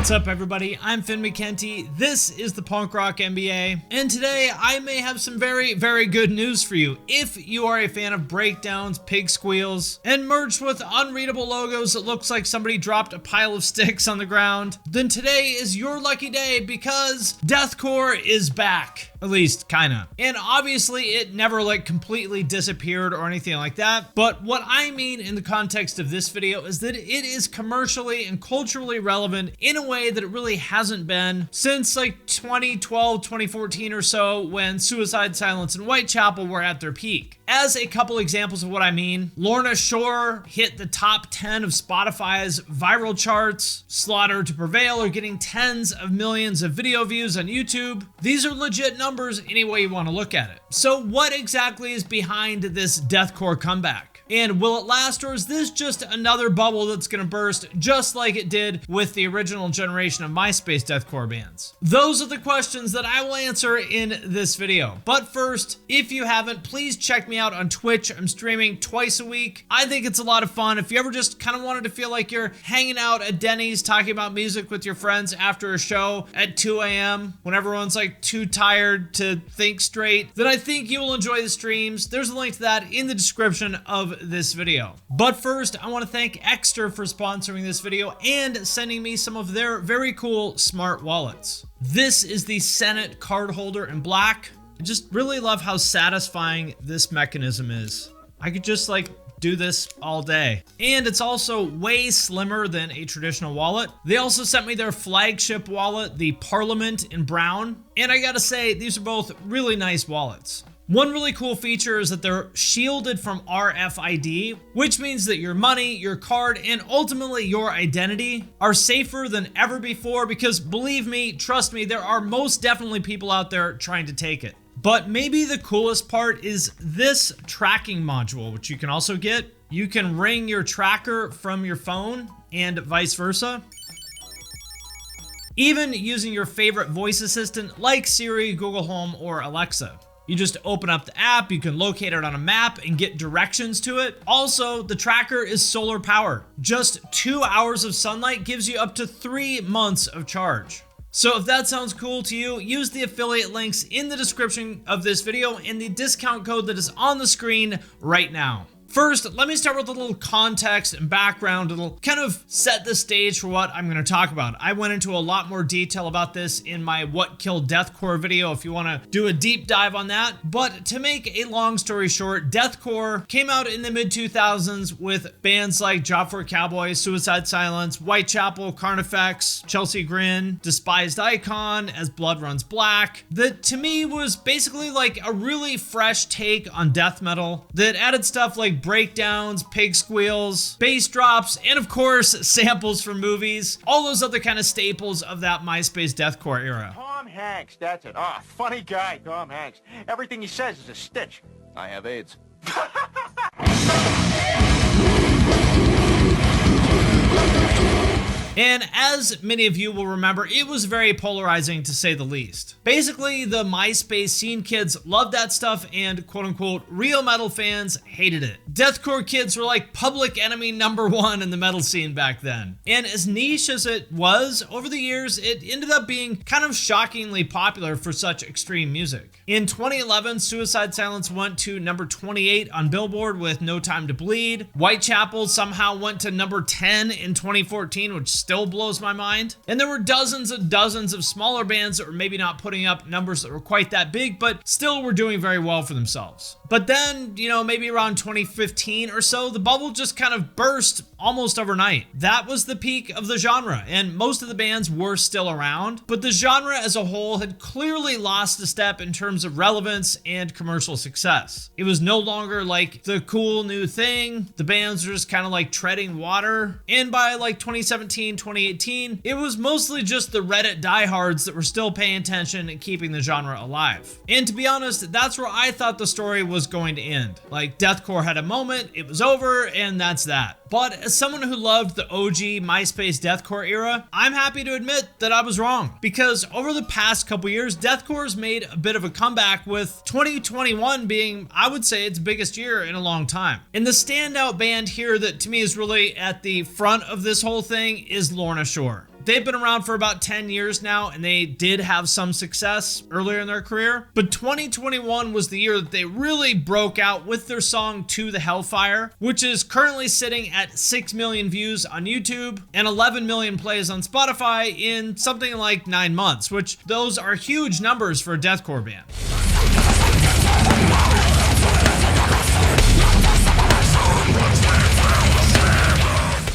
What's up, everybody? I'm Finn McKenty. This is the Punk Rock MBA, and today I may have some very, very good news for you. If you are a fan of breakdowns, pig squeals, and merch with unreadable logos that looks like somebody dropped a pile of sticks on the ground, then today is your lucky day because Deathcore is back. At least, kinda. And obviously, it never completely disappeared or anything like that. But what I mean in the context of this video is that it is commercially and culturally relevant in a way that it really hasn't been since 2012, 2014 or so, when Suicide Silence and Whitechapel were at their peak. As a couple examples of what I mean, Lorna hit the top 10 of Spotify's viral charts. Slaughter to Prevail are getting tens of millions of video views on YouTube. These are legit numbers any way you want to look at it. So what exactly is behind this Deathcore comeback? And will it last, or is this just another bubble that's gonna burst just like it did with the original generation of MySpace deathcore bands? Those are the questions that I will answer in this video. But first, if you haven't, please check me out on Twitch. I'm streaming twice a week. I think it's a lot of fun. If you ever just kind of wanted to feel like you're hanging out at Denny's talking about music with your friends after a show at 2 a.m. when everyone's too tired to think straight, then I think you will enjoy the streams. There's a link to that in the description of this video. But first, I want to thank Extra for sponsoring this video and sending me some of their very cool smart wallets. This is the Senate card holder in black. I just really love how satisfying this mechanism is. I could just do this all day. And it's also way slimmer than a traditional wallet. They also sent me their flagship wallet, the Parliament in brown. And I gotta say, these are both really nice wallets. One really cool feature is that they're shielded from RFID, which means that your money, your card, and ultimately your identity are safer than ever before because believe me, trust me, there are most definitely people out there trying to take it. But maybe the coolest part is this tracking module, which you can also get. You can ring your tracker from your phone and vice versa. Even using your favorite voice assistant like Siri, Google Home, or Alexa. You just open up the app, you can locate it on a map and get directions to it. Also, the tracker is solar powered. Just 2 hours of sunlight gives you up to 3 months of charge. So if that sounds cool to you, use the affiliate links in the description of this video and the discount code that is on the screen right now. First, let me start with a little context and background. It'll kind of set the stage for what I'm going to talk about. I went into a lot more detail about this in my What Killed Deathcore video if you want to do a deep dive on that. But to make a long story short, Deathcore came out in the mid-2000s with bands like Job for a Cowboy, Suicide Silence, Whitechapel, Carnifex, Chelsea Grin, Despised Icon, As Blood Runs Black. That to me was basically a really fresh take on death metal that added stuff like breakdowns, pig squeals, bass drops, and of course, samples from movies. All those other kind of staples of that MySpace deathcore era. Tom Hanks, that's it. Funny guy, Tom Hanks. Everything he says is a stitch. I have AIDS. And as many of you will remember, it was very polarizing to say the least. Basically, the MySpace scene kids loved that stuff and quote-unquote real metal fans hated it. Deathcore kids were public enemy #1 in the metal scene back then. And as niche as it was, over the years, it ended up being kind of shockingly popular for such extreme music. In 2011, Suicide Silence went to number 28 on Billboard with No Time to Bleed. Whitechapel somehow went to number 10 in 2014, which still blows my mind. And there were dozens and dozens of smaller bands that were maybe not putting up numbers that were quite that big, but still were doing very well for themselves. But then, maybe around 2015 or so, the bubble just kind of burst almost overnight. That was the peak of the genre, and most of the bands were still around, but the genre as a whole had clearly lost a step in terms of relevance and commercial success. It was no longer the cool new thing. The bands were just kind of treading water. And by 2017, 2018, it was mostly just the Reddit diehards that were still paying attention and keeping the genre alive. And to be honest, that's where I thought the story was going to end. Deathcore had a moment, it was over, and that's that. But as someone who loved the OG MySpace deathcore era, I'm happy to admit that I was wrong. Because over the past couple years, deathcore's made a bit of a comeback, with 2021 being, I would say, its biggest year in a long time. And the standout band here that to me is really at the front of this whole thing is Lorna. they've been around for about 10 years now, and they did have some success earlier in their career. But 2021 was the year that they really broke out with their song To the Hellfire, which is currently sitting at 6 million views on YouTube and 11 million plays on Spotify in something like 9 months, which those are huge numbers for a deathcore band.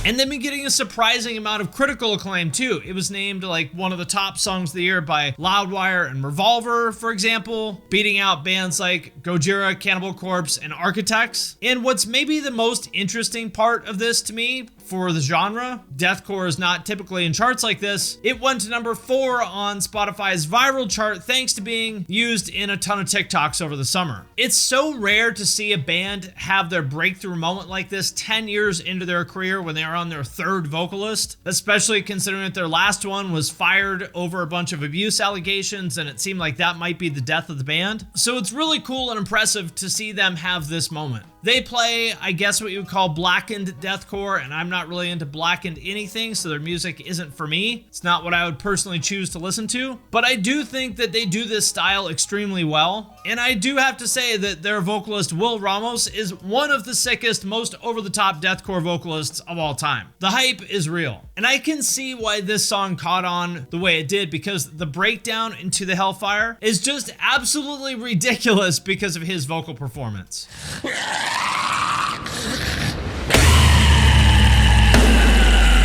And they've been getting a surprising amount of critical acclaim too. It was named like one of the top songs of the year by Loudwire and Revolver, for example, beating out bands like Gojira, Cannibal Corpse, and Architects. And what's maybe the most interesting part of this to me, for the genre, deathcore is not typically in charts like this. It went to number 4 on Spotify's viral chart thanks to being used in a ton of TikToks over the summer. It's so rare to see a band have their breakthrough moment like this 10 years into their career when they are on their 3rd vocalist, especially considering that their last one was fired over a bunch of abuse allegations, and it seemed like that might be the death of the band. So it's really cool and impressive to see them have this moment. They play, I guess, what you would call blackened deathcore, and I'm not really into blackened anything, so their music isn't for me. It's not what I would personally choose to listen to, but I do think that they do this style extremely well, and I do have to say that their vocalist, Will Ramos, is one of the sickest, most over-the-top deathcore vocalists of all time. The hype is real, and I can see why this song caught on the way it did, because the breakdown into the Hellfire is just absolutely ridiculous because of his vocal performance.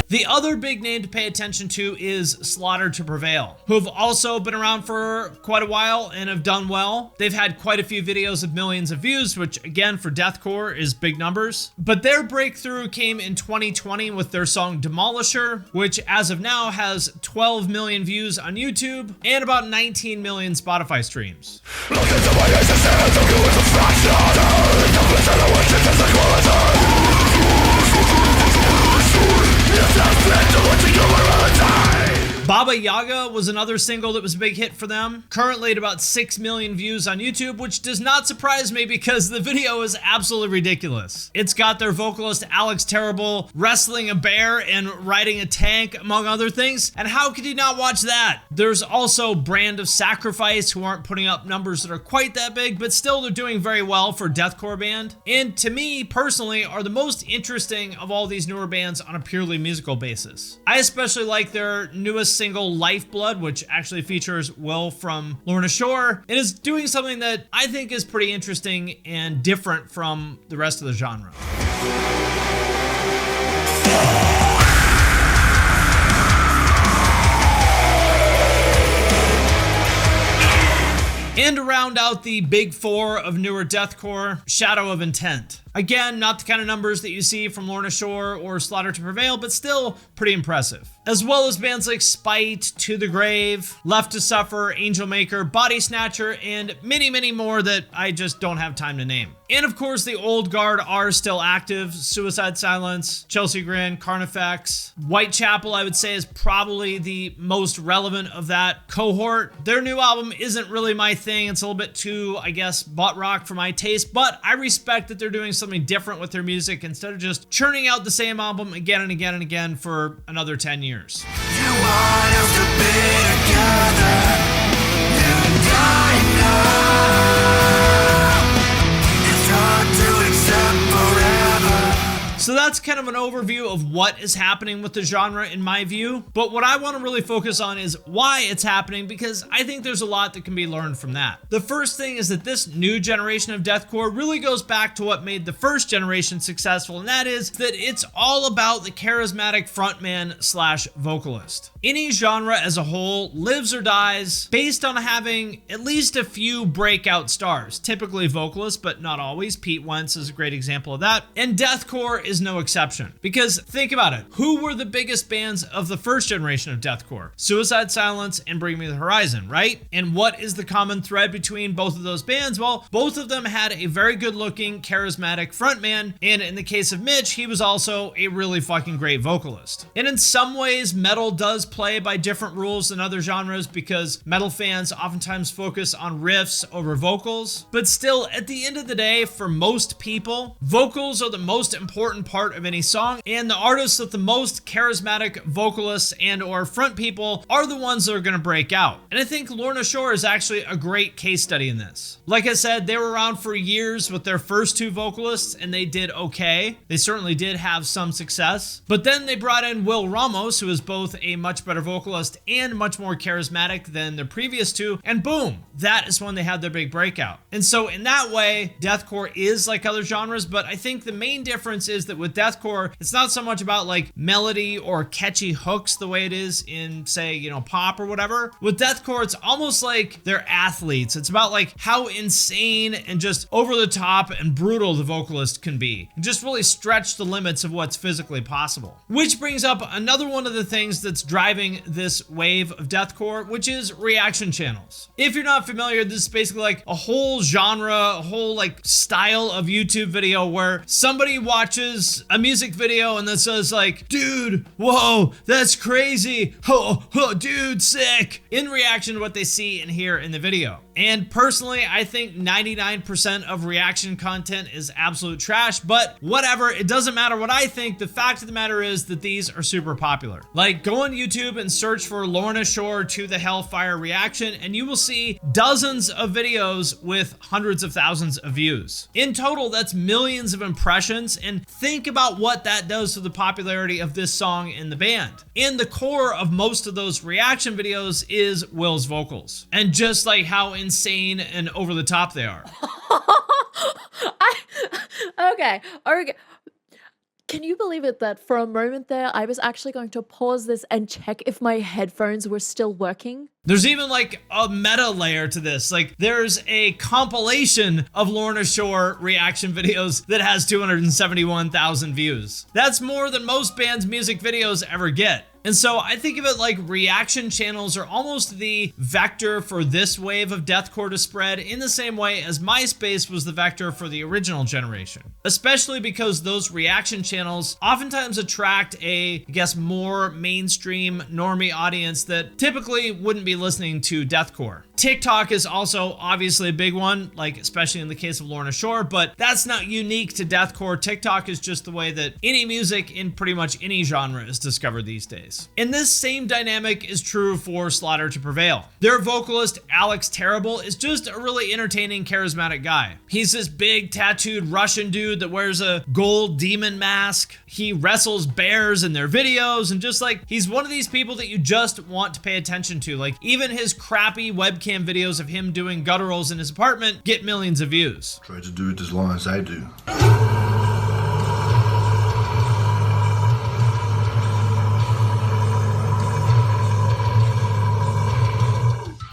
The other big name to pay attention to is Slaughter to Prevail, who have also been around for quite a while and have done well. They've had quite a few videos of millions of views, which again for deathcore is big numbers. But their breakthrough came in 2020 with their song Demolisher, which as of now has 12 million views on YouTube and about 19 million Spotify streams. Baba Yaga was another single that was a big hit for them, currently at about 6 million views on YouTube, which does not surprise me because the video is absolutely ridiculous. It's got their vocalist Alex Terrible wrestling a bear and riding a tank, among other things, and how could you not watch that? There's also Brand of Sacrifice, who aren't putting up numbers that are quite that big, but still they're doing very well for a deathcore band, and to me, personally, are the most interesting of all these newer bands on a purely musical basis. I especially like their newest single Lifeblood, which actually features Will from Lorna and is doing something that I think is pretty interesting and different from the rest of the genre. And to round out the big 4 of newer deathcore, Shadow of Intent. Again, not the kind of numbers that you see from Lorna or Slaughter to Prevail, but still pretty impressive. As well as bands like Spite, To the Grave, Left to Suffer, Angel Maker, Body Snatcher, and many, many more that I just don't have time to name. And of course, the old guard are still active. Suicide Silence, Chelsea Grin, Carnifex. Whitechapel, I would say, is probably the most relevant of that cohort. Their new album isn't really my thing. It's a little bit too, I guess, butt rock for my taste, but I respect that they're doing something different with their music instead of just churning out the same album again and again and again for another 10 years. You want us to be together and I know it's hard to accept forever. So that's kind of an overview of what is happening with the genre in my view, but what I want to really focus on is why it's happening, because I think there's a lot that can be learned from that. The first thing is that this new generation of deathcore really goes back to what made the first generation successful, and that is that it's all about the charismatic frontman slash vocalist. Any genre as a whole lives or dies based on having at least a few breakout stars, typically vocalists, but not always. Pete Wentz is a great example of that, and deathcore is no exception. Because think about it, who were the biggest bands of the first generation of deathcore? Suicide Silence and Bring Me the Horizon, right? And what is the common thread between both of those bands? Well, both of them had a very good looking, charismatic frontman, and in the case of Mitch, he was also a really fucking great vocalist. And in some ways, metal does play by different rules than other genres because metal fans oftentimes focus on riffs over vocals, but still, at the end of the day, for most people, vocals are the most important part part of any song, and the artists with the most charismatic vocalists and or front people are the ones that are going to break out. And I think Lorna Shore is actually a great case study in this. Like I said, they were around for years with their first two vocalists, and they did okay. They certainly did have some success. But then they brought in Will Ramos, who is both a much better vocalist and much more charismatic than the previous two, and boom, that is when they had their big breakout. And so in that way, deathcore is like other genres, but I think the main difference is that with deathcore, it's not so much about like melody or catchy hooks the way it is in, say, you know, pop or whatever. With deathcore, it's almost like they're athletes. It's about like how insane and just over the top and brutal the vocalist can be, and just really stretch the limits of what's physically possible. Which brings up another one of the things that's driving this wave of deathcore, which is reaction channels. If you're not familiar, this is basically like a whole genre, a whole like style of YouTube video where somebody watches a music video and then says like, dude, whoa, that's crazy, oh, dude, sick, in reaction to what they see and hear in the video. And personally, I think 99% of reaction content is absolute trash, but whatever, it doesn't matter what I think. The fact of the matter is that these are super popular. Like, go on YouTube and search for Lorna Shore to the Hellfire reaction, and you will see dozens of videos with hundreds of thousands of views. In total, that's millions of impressions, and think about what that does to the popularity of this song in the band. And the core of most of those reaction videos is Will's vocals, and just like how insane and over the top they are. Okay. Can you believe it that for a moment there, I was actually going to pause this and check if my headphones were still working? There's even like a meta layer to this. Like, there's a compilation of Lorna Shore reaction videos that has 271,000 views. That's more than most bands' music videos ever get. And so I think of it like reaction channels are almost the vector for this wave of deathcore to spread, in the same way as MySpace was the vector for the original generation. Especially because those reaction channels oftentimes attract a, I guess, more mainstream normie audience that typically wouldn't be listening to deathcore. TikTok is also obviously a big one, like especially in the case of Lorna Shore, but that's not unique to deathcore. TikTok is just the way that any music in pretty much any genre is discovered these days. And this same dynamic is true for Slaughter to Prevail. Their vocalist, Alex Terrible, is just a really entertaining, charismatic guy. He's this big tattooed Russian dude that wears a gold demon mask. He wrestles bears in their videos, and just like, he's one of these people that you just want to pay attention to. Like, even his crappy webcam videos of him doing gutturals in his apartment get millions of views. Try to do it as long as I do.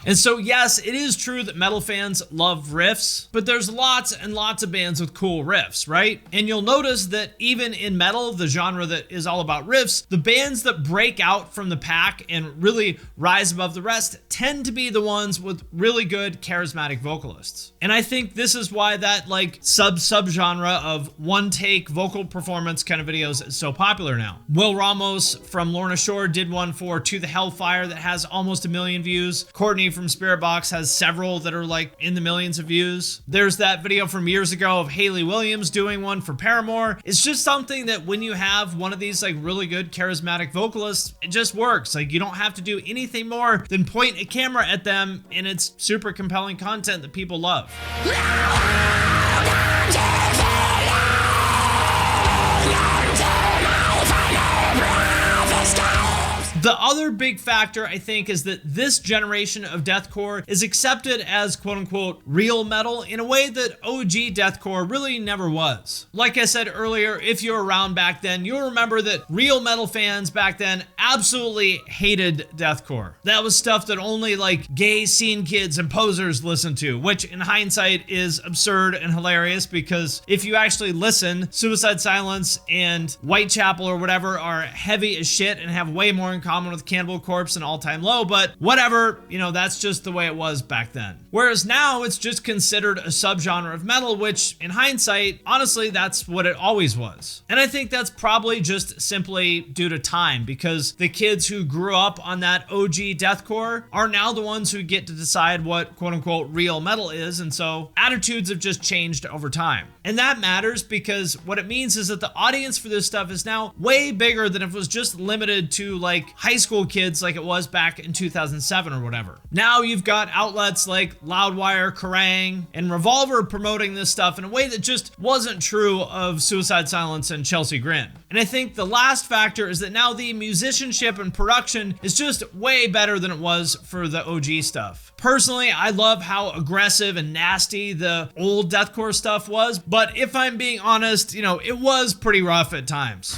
And so yes, it is true that metal fans love riffs, but there's lots and lots of bands with cool riffs, right? And you'll notice that even in metal, the genre that is all about riffs, the bands that break out from the pack and really rise above the rest tend to be the ones with really good charismatic vocalists. And I think this is why that like sub-genre of one-take vocal performance kind of videos is so popular now. Will Ramos from Lorna Shore did one for To the Hellfire that has almost 1 million views. Courtney from Spirit Box has several that are like in the millions of views. There's that video from years ago of Hayley Williams doing one for Paramore. It's just something that when you have one of these like really good charismatic vocalists, it just works. Like, you don't have to do anything more than point a camera at them, and it's super compelling content that people love. The other big factor, I think, is that this generation of deathcore is accepted as quote-unquote real metal in a way that OG deathcore really never was. Like I said earlier, if you're around back then, you'll remember that real metal fans back then absolutely hated deathcore. That was stuff that only like gay scene kids and posers listened to, which in hindsight is absurd and hilarious, because if you actually listen, Suicide Silence and Whitechapel or whatever are heavy as shit and have way more in common common with Cannibal Corpse and All Time Low, but whatever, you know, that's just the way it was back then. Whereas now it's just considered a subgenre of metal, which in hindsight, honestly, that's what it always was. And I think that's probably just simply due to time, because the kids who grew up on that OG deathcore are now the ones who get to decide what quote unquote real metal is, and so attitudes have just changed over time. And that matters because what it means is that the audience for this stuff is now way bigger than if it was just limited to like high school kids like it was back in 2007 or whatever. Now you've got outlets like Loudwire, Kerrang, and Revolver promoting this stuff in a way that just wasn't true of Suicide Silence and Chelsea Grin. And I think the last factor is that now the musicianship and production is just way better than it was for the OG stuff. Personally, I love how aggressive and nasty the old deathcore stuff was, but if I'm being honest, you know, it was pretty rough at times.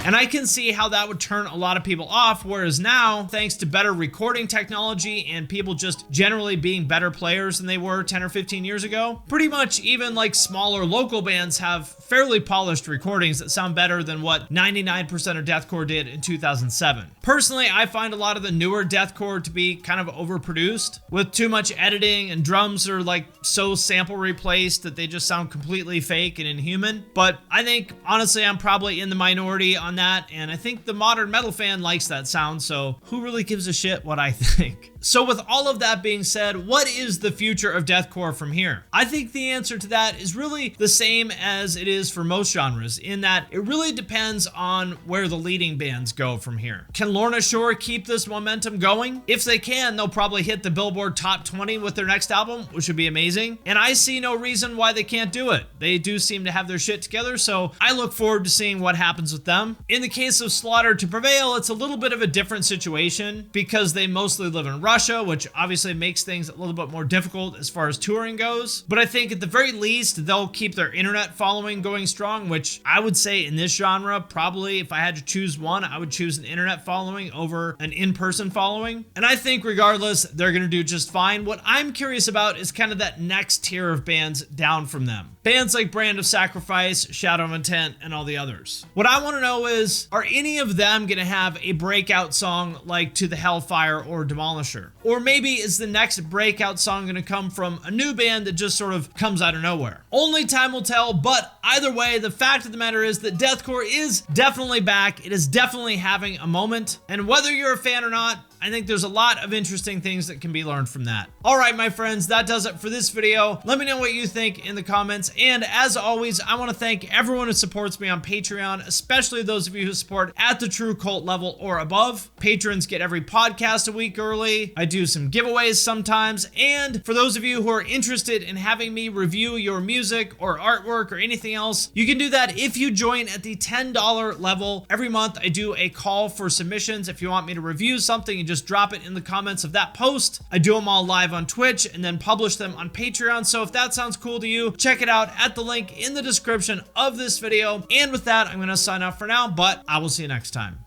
And I can see how that would turn a lot of people off, whereas now, thanks to better recording technology and people just generally being better players than they were 10 or 15 years ago, pretty much even like smaller local bands have fairly polished recordings that sound better than what 99% of deathcore did in 2007. Personally, I find a lot of the newer deathcore to be kind of overproduced, with too much editing, and drums are like so sample replaced that they just sound completely fake and inhuman. But I think, honestly, I'm probably in the minority on that, and I think the modern metal fan likes that sound, so who really gives a shit what I think? So with all of that being said, what is the future of deathcore from here? I think the answer to that is really the same as it is for most genres, in that it really depends on where the leading bands go from here. Can Lorna Shore keep this momentum going? If they can, they'll probably hit the Billboard Top 20 with their next album, which would be amazing, and I see no reason why they can't do it. They do seem to have their shit together, so I look forward to seeing what happens with them. In the case of Slaughter to Prevail, it's a little bit of a different situation because they mostly live in Russia, which obviously makes things a little bit more difficult as far as touring goes. But I think at the very least, they'll keep their internet following going strong, which I would say in this genre, probably if I had to choose one, I would choose an internet following over an in-person following. And I think regardless, they're going to do just fine. What I'm curious about is kind of that next tier of bands down from them. Bands like Brand of Sacrifice, Shadow of Intent, and all the others. What I want to know is, are any of them going to have a breakout song like To the Hellfire or Demolisher? Or maybe is the next breakout song going to come from a new band that just sort of comes out of nowhere? Only time will tell, but either way, the fact of the matter is that deathcore is definitely back. It is definitely having a moment. And whether you're a fan or not, I think there's a lot of interesting things that can be learned from that. All right, my friends, that does it for this video. Let me know what you think in the comments. And as always, I want to thank everyone who supports me on Patreon, especially those of you who support at the True Cult level or above. Patrons get every podcast a week early. I do some giveaways sometimes. And for those of you who are interested in having me review your music or artwork or anything else, you can do that if you join at the $10 level. Every month, I do a call for submissions. If you want me to review something, you just drop it in the comments of that post. I do them all live on Twitch and then publish them on Patreon. So if that sounds cool to you, check it out at the link in the description of this video. And with that, I'm going to sign off for now, but I will see you next time.